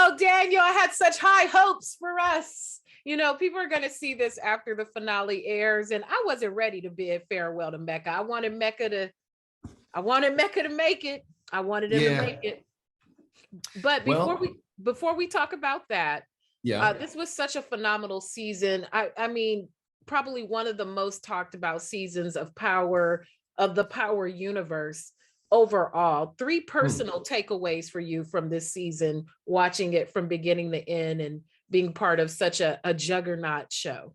Oh, Daniel, I had such high hopes for us. You know, people are going to see this after the finale airs, and I wasn't ready to bid farewell to Mecca. I wanted Mecca to make it. I wanted him to make it. But before we talk about that, this was such a phenomenal season. I mean, probably one of the most talked about seasons of the Power universe overall. 3 personal takeaways for you from this season, watching it from beginning to end and being part of such a juggernaut show.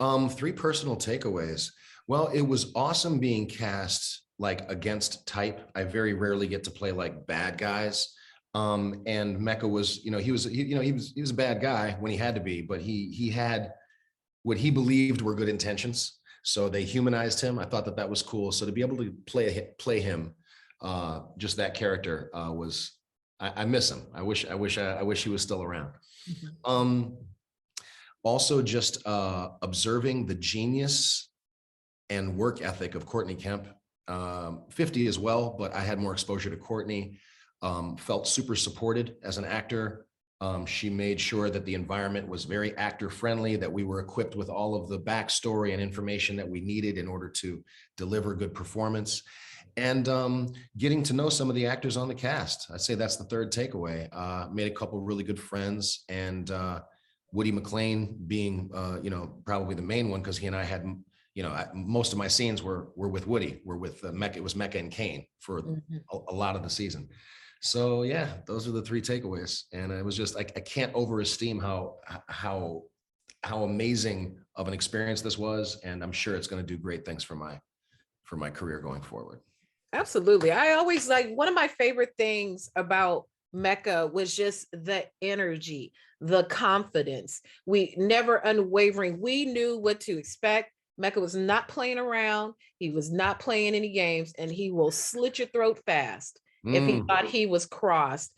3 personal takeaways. Well, it was awesome being cast like against type. I very rarely get to play like bad guys. And Mecca was, he was a bad guy when he had to be, but he had what he believed were good intentions. So they humanized him. I thought that was cool. So to be able to play him, just that character I miss him. I wish he was still around. Also just observing the genius and work ethic of Courtney Kemp. 50 as well, but I had more exposure to Courtney. Felt super supported as an actor. She made sure that the environment was very actor friendly, that we were equipped with all of the backstory and information that we needed in order to deliver good performance. And getting to know some of the actors on the cast. I'd say that's the 3rd takeaway. Made a couple really good friends, and Woody McLean being, probably the main one, because he and I had, most of my scenes were with Woody, were with Mecca. It was Mecca and Kane for a lot of the season. So yeah, those are the 3 takeaways. And it was just, I can't overesteem how amazing of an experience this was. And I'm sure it's going to do great things for my career going forward. Absolutely. I always one of my favorite things about Mecca was just the energy, the confidence. We never unwavering. We knew what to expect. Mecca was not playing around. He was not playing any games, and he will slit your throat fast if he thought he was crossed.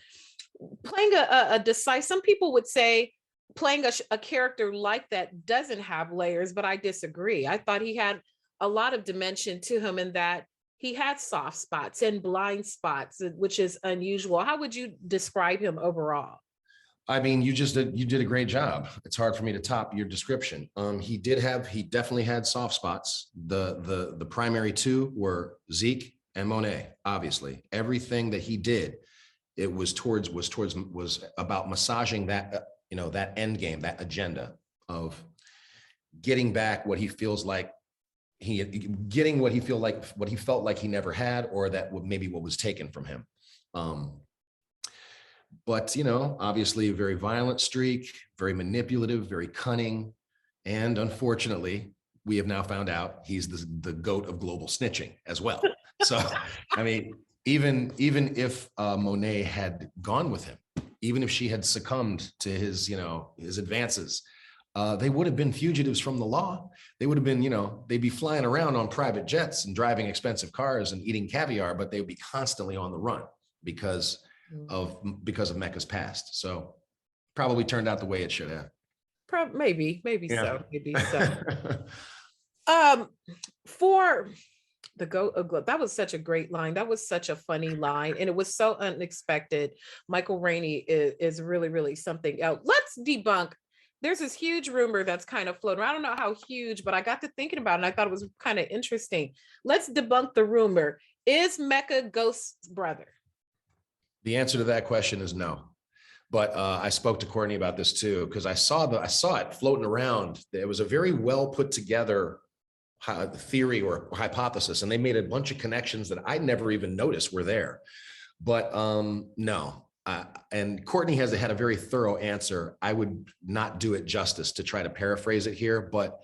Playing a decisive, some people would say playing a character like that doesn't have layers, but I disagree. I thought he had a lot of dimension to him, in that he had soft spots and blind spots, which is unusual. How would you describe him overall? I mean, you did a great job. It's hard for me to top your description. He definitely had soft spots. The primary 2 were Zeke and Monet. Obviously, everything that he did, it was about massaging that, that end game, that agenda of getting back what he feels like getting what he felt like he never had, or that maybe what was taken from him. But, obviously a very violent streak, very manipulative, very cunning. And unfortunately, we have now found out he's the GOAT of global snitching as well. So, I mean, even if Monet had gone with him, even if she had succumbed to his advances, they would have been fugitives from the law. They would have been, they'd be flying around on private jets and driving expensive cars and eating caviar, but they would be constantly on the run because of Mecca's past. So probably turned out the way it should have. Maybe so. For the GOAT, that was such a great line. That was such a funny line, and it was so unexpected. Michael Rainey is really, really something else. Let's debunk. There's this huge rumor that's kind of floating. I don't know how huge, but I got to thinking about it, and I thought it was kind of interesting. Let's debunk the rumor. Is Mecca Ghost's brother? The answer to that question is no. But I spoke to Courtney about this too, because I saw it floating around. It was a very well put together theory or hypothesis, and they made a bunch of connections that I never even noticed were there. But no. And Courtney has had a very thorough answer. I would not do it justice to try to paraphrase it here, but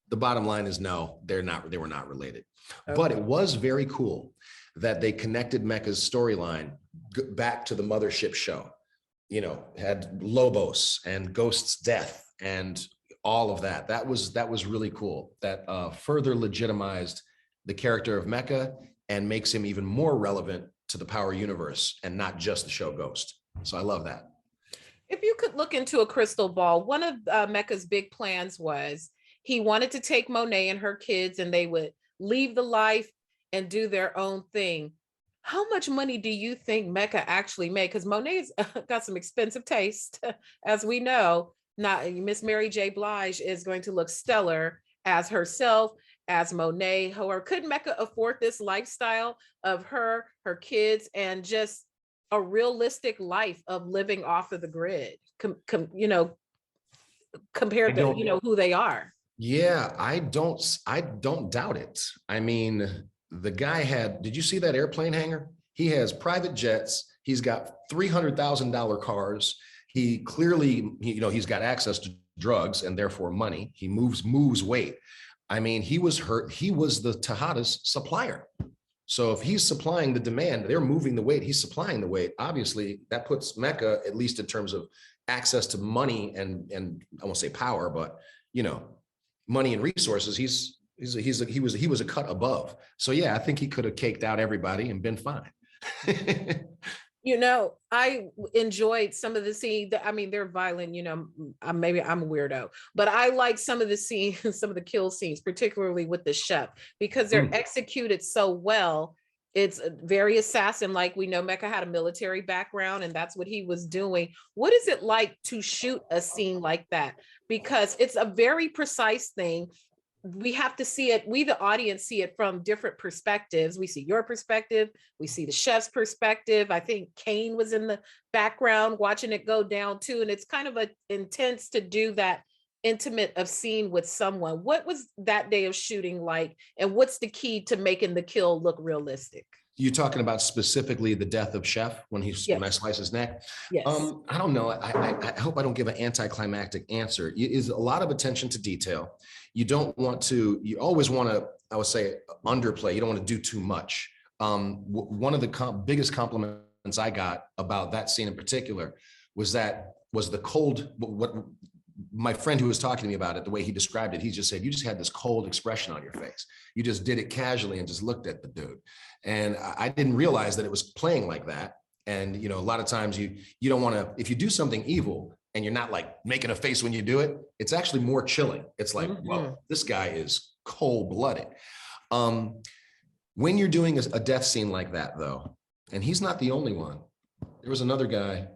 the bottom line is no, they were not related. Okay. But it was very cool that they connected Mecca's storyline back to the mothership show. Had Lobos and Ghost's death and all of that. That was really cool. That further legitimized the character of Mecca and makes him even more relevant to the Power universe and not just the show Ghost. So I love that. If you could look into a crystal ball, one of Mecca's big plans was he wanted to take Monet and her kids, and they would leave the life and do their own thing. How much money do you think Mecca actually made? Because Monet's got some expensive taste, as we know. Not Miss Mary J. Blige is going to look stellar as herself, as Monet. However, could Mecca afford this lifestyle of her kids, and just a realistic life of living off of the grid? I Compared to don't, who they are. yeah, I don't doubt it. I mean, the guy did you see that airplane hangar? He has private jets. He's got $300,000 cars. He clearly, he's got access to drugs and therefore money. He moves weight. I mean, he was hurt. He was the Tejada's supplier. So if he's supplying the demand, they're moving the weight, he's supplying the weight. Obviously, that puts Mecca, at least in terms of access to money and I won't say power, but money and resources, he was a cut above. So yeah, I think he could have caked out everybody and been fine. I enjoyed some of the scenes that, I mean, they're violent, maybe I'm a weirdo, but I like some of the scenes, some of the kill scenes, particularly with the chef, because they're executed so well. It's very assassin, like we know Mecca had a military background and that's what he was doing. What is it like to shoot a scene like that? Because it's a very precise thing. We have to see it, we the audience see it from different perspectives. We see your perspective, we see the chef's perspective. I think Kane was in the background watching it go down too, and it's kind of a intense to do that intimate of scene with someone. What was that day of shooting like, and what's the key to making the kill look realistic? You talking about specifically the death of Chef when I slice his neck? Yes. I don't know. I hope I don't give an anticlimactic answer. Is a lot of attention to detail. You don't want to. You always want to. I would say underplay. You don't want to do too much. One of the biggest compliments I got about that scene in particular was the cold. What my friend who was talking to me about it, the way he described it, he just said, you just had this cold expression on your face. You just did it casually and just looked at the dude. And I didn't realize that it was playing like that. And, a lot of times you don't want to, if you do something evil and you're not like making a face when you do it, it's actually more chilling. It's like, whoa, this guy is cold blooded. When you're doing a death scene like that though, and he's not the only one, there was another guy.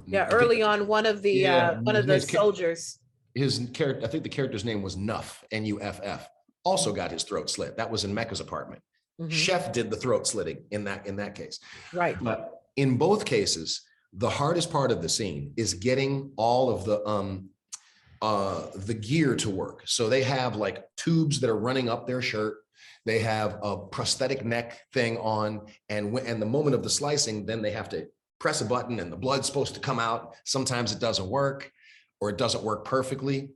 Yeah, early on, one of the soldiers. His character, I think the character's name was Nuff, Nuff, also got his throat slit. That was in Mecca's apartment. Chef did the throat slitting in that case. Right. But in both cases, the hardest part of the scene is getting all of the gear to work. So they have like tubes that are running up their shirt. They have a prosthetic neck thing on, and the moment of the slicing, then they have to press a button and the blood's supposed to come out. Sometimes it doesn't work, or it doesn't work perfectly.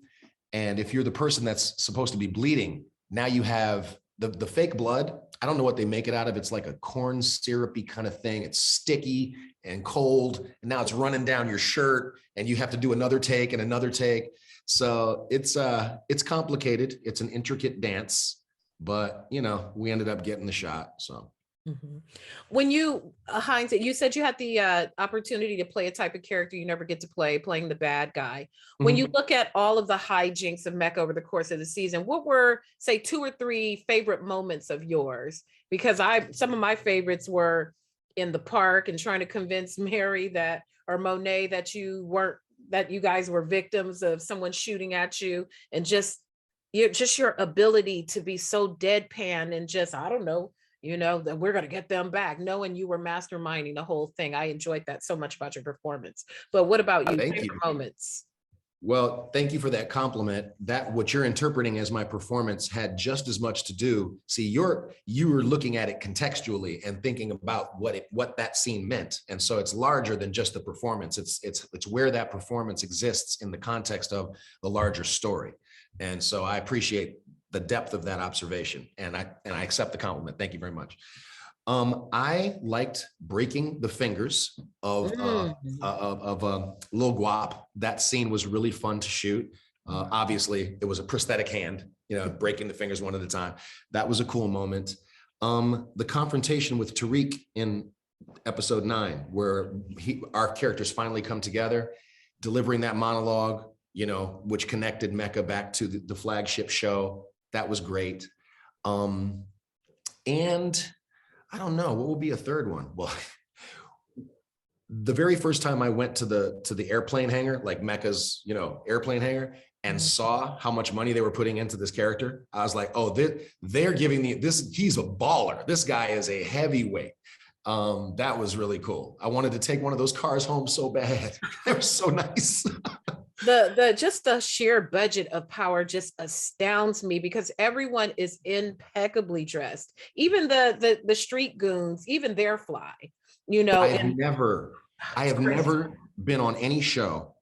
And if you're the person that's supposed to be bleeding, now you have the fake blood. I don't know what they make it out of. It's like a corn syrupy kind of thing. It's sticky and cold. And now it's running down your shirt and you have to do another take and another take. So it's complicated. It's an intricate dance, but we ended up getting the shot. So. When you, Heinz, you said you had the opportunity to play a type of character you never get to play, playing the bad guy. When you look at all of the hijinks of Mecca over the course of the season, what were, say, 2 or 3 favorite moments of yours? Because some of my favorites were in the park and trying to convince Mary or Monet that you guys were victims of someone shooting at you, and just your ability to be so deadpan and just, I don't know, that we're going to get them back, knowing you were masterminding the whole thing. I enjoyed that so much about your performance. But what about you? Favorite moments? Well, thank you for that compliment. That what you're interpreting as my performance had just as much to do. See, you were looking at it contextually and thinking about what that scene meant. And so it's larger than just the performance. It's where that performance exists in the context of the larger story. And so I appreciate the depth of that observation, and I accept the compliment. Thank you very much. I liked breaking the fingers of Lil Guap. That scene was really fun to shoot. Obviously, it was a prosthetic hand, breaking the fingers one at a time. That was a cool moment. The confrontation with Tariq in episode 9, where our characters finally come together, delivering that monologue, which connected Mecca back to the flagship show. That was great. And I don't know. What will be a third one? Well, the very first time I went to the airplane hangar, like Mecca's, airplane hangar, and saw how much money they were putting into this character, I was like, oh, they're giving me this. He's a baller. This guy is a heavyweight. That was really cool. I wanted to take one of those cars home so bad. They were so nice. Just the sheer budget of Power just astounds me because everyone is impeccably dressed. Even the street goons, even their fly, I have and never been on any show.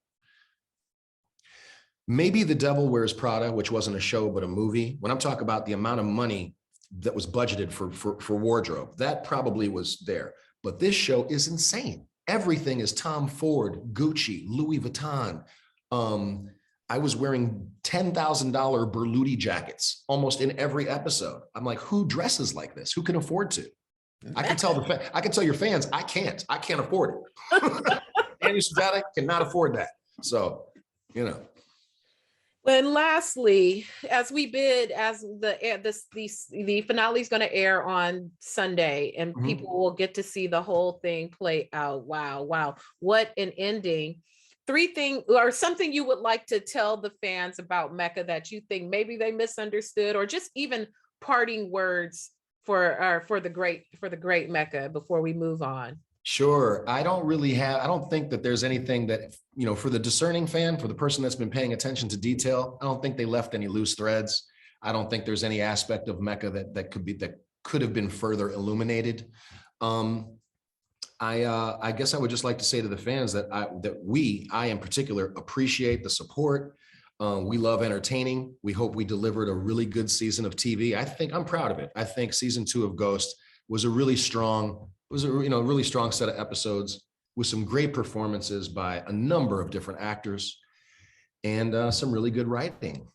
Maybe The Devil Wears Prada, which wasn't a show but a movie. When I'm talking about the amount of money that was budgeted for wardrobe, that probably was there. But this show is insane. Everything is Tom Ford, Gucci, Louis Vuitton. I was wearing $10,000 Berluti jackets almost in every episode. I'm like, who dresses like this? Who can afford to? I can tell your fans, I can't afford it. Daniel Sunjata cannot afford that. So, And lastly, as the finale is going to air on Sunday, and people will get to see the whole thing play out. Wow, what an ending! 3 things or something you would like to tell the fans about Mecca that you think maybe they misunderstood, or just even parting words for the great Mecca before we move on. Sure. I don't think that there's anything that, for the discerning fan, for the person that's been paying attention to detail, I don't think they left any loose threads. I don't think there's any aspect of Mecca that could have been further illuminated. I guess I would just like to say to the fans that I in particular appreciate the support. We love entertaining. We hope we delivered a really good season of TV. I'm proud of it. I think season 2 of Ghost was a really strong set of episodes with some great performances by a number of different actors and some really good writing,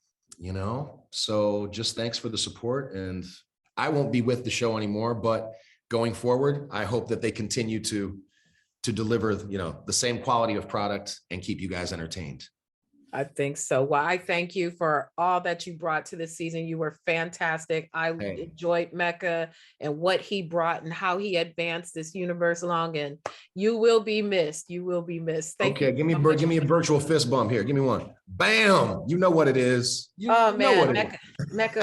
So just thanks for the support. And I won't be with the show anymore, but going forward, I hope that they continue to deliver, the same quality of product and keep you guys entertained. I think so. Well, I thank you for all that you brought to this season. You were fantastic. I enjoyed Mecca and what he brought and how he advanced this universe along. And you will be missed. You will be missed. Thank you. Give me a virtual fist bump here. Give me one. Bam! You know what it is. Mecca.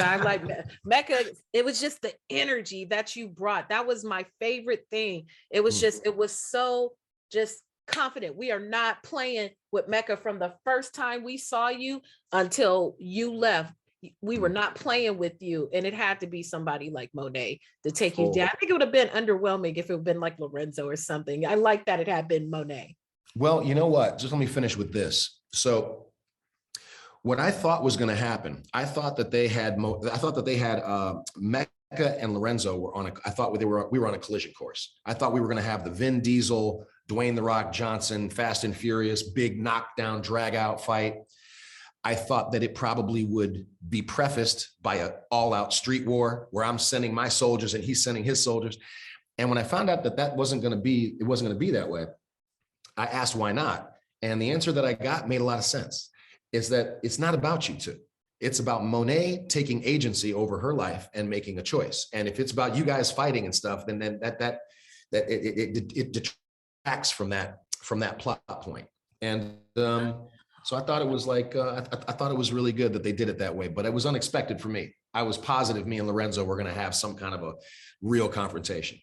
I like Mecca. It was just the energy that you brought. That was my favorite thing. It was so confident. We are not playing with Mecca from the first time we saw you until you left. We were not playing with you, and it had to be somebody like Monet to take you down. I think it would have been underwhelming if it had been like Lorenzo or something. I like that it had been Monet. Well, you know what? Just let me finish with this. So what I thought was going to happen, I thought that they had Mecca and Lorenzo were we were on a collision course. I thought we were going to have the Vin Diesel, Dwayne "The Rock" Johnson, Fast and Furious, big knockdown, drag out fight. I thought that it probably would be prefaced by an all-out street war where I'm sending my soldiers and he's sending his soldiers. And when I found out that wasn't going to be that way, I asked why not. And the answer that I got made a lot of sense. Is that it's not about you two. It's about Monet taking agency over her life and making a choice. And if it's about you guys fighting and stuff, then it detracts from that plot point. And so I thought it was I thought it was really good that they did it that way, but it was unexpected for me. I was positive me and Lorenzo were going to have some kind of a real confrontation,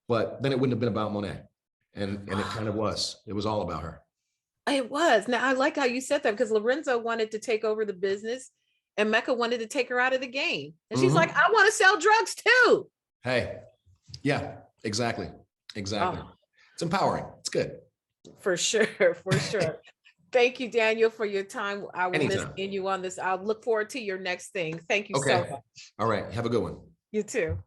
but then it wouldn't have been about Monet, and it kind of was. It was all about her. It was. Now I like how you said that because Lorenzo wanted to take over the business, and Mecca wanted to take her out of the game, and she's like, "I want to sell drugs too." Hey, yeah, exactly. Oh. It's empowering. It's good. For sure. Thank you, Daniel, for your time. I will miss seeing you on this. I'll look forward to your next thing. Thank you so much. All right. Have a good one. You too.